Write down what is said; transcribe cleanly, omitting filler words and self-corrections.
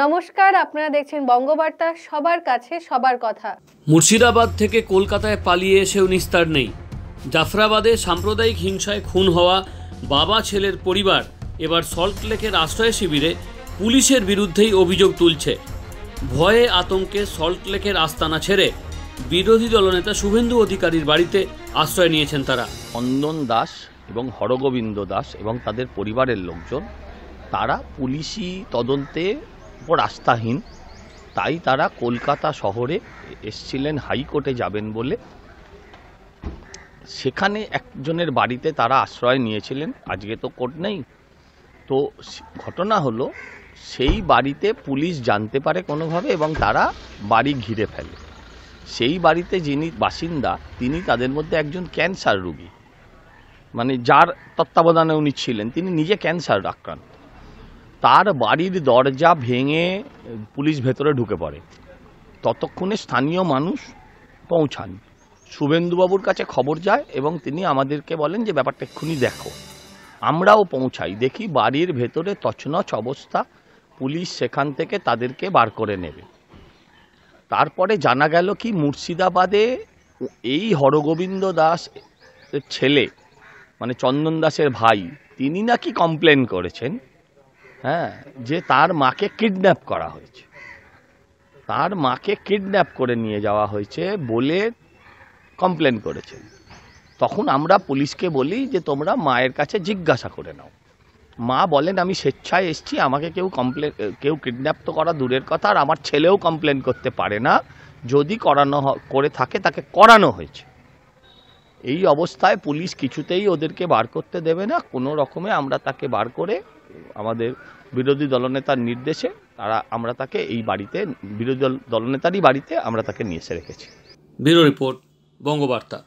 নমস্কার, আপনারা দেখছেন বঙ্গবার্তা, সবার কাছে সবার কথা। মুর্শিদাবাদ থেকে কলকাতায় পালিয়ে এসেও নিস্তার নেই। জাফরাবাদে সাম্প্রদায়িক হিংসায় খুন হওয়া বাবা ছেলের পরিবার এবার সল্টলেকের আশ্রয় শিবিরে পুলিশের বিরুদ্ধেই অভিযোগ তুলছে। ভয়ে আতঙ্কে সল্টলেকের আস্তানা ছেড়ে বিরোধী দলনেতা শুভেন্দু অধিকারীর বাড়িতে আশ্রয় নিয়েছেন তারা। চন্দন দাস এবং হরগোবিন্দ দাস এবং তাদের পরিবারের লোকজন তারা পুলিশি তদন্তে উপর আস্থাহীন, তাই তারা কলকাতা শহরে এসছিলেন হাইকোর্টে যাবেন বলে। সেখানে একজনের বাড়িতে তারা আশ্রয় নিয়েছিলেন। আজকে তো কোর্ট নেই, তো ঘটনা হলো সেই বাড়িতে পুলিশ জানতে পারে কোনোভাবে এবং তারা বাড়ি ঘিরে ফেলে। সেই বাড়িতে যিনি বাসিন্দা তিনি তাদের মধ্যে একজন ক্যান্সার রোগী, মানে যার তত্ত্বাবধানে উনি ছিলেন তিনি নিজে ক্যান্সার আক্রান্ত। তার বাড়ির দরজা ভেঙে পুলিশ ভেতরে ঢুকে পড়ে। ততক্ষণে স্থানীয় মানুষ পৌঁছান, শুভেন্দুবাবুর কাছে খবর যায় এবং তিনি আমাদেরকে বলেন যে ব্যাপারটা এক্ষুনি দেখো। আমরাও পৌঁছাই, দেখি বাড়ির ভেতরে তছনছ অবস্থা, পুলিশ সেখান থেকে তাদেরকে বার করে নেবে। তারপরে জানা গেল কি মুর্শিদাবাদে এই হরগোবিন্দ দাস ছেলে, মানে চন্দন দাসের ভাই, তিনি নাকি কমপ্লেন করেছেন যে তার মাকে কিডন্যাপ করা হয়েছে, তার মাকে কিডন্যাপ করে নিয়ে যাওয়া হয়েছে বলে কমপ্লেন করেছেন। তখন আমরা পুলিশকে বলি যে তোমরা মায়ের কাছে জিজ্ঞাসা করে নাও। মা বলেন আমি স্বেচ্ছায় এসেছি, আমাকে কেউ কিডন্যাপ তো করা দূরের কথা, আর আমার ছেলেও কমপ্লেন করতে পারে না, যদি করে থাকে তাকে করানো হয়েছে। এই অবস্থায় পুলিশ কিছুতেই ওদেরকে বার করতে দেবে না। কোনো রকমে আমরা তাকে বার করে আমাদের বিরোধী দলনেতার নির্দেশে আমরা তাকে এই বাড়িতে, বিরোধী দলনেতারই বাড়িতে আমরা তাকে নিয়ে এসে রেখেছি। Bureau report, Bangabarta.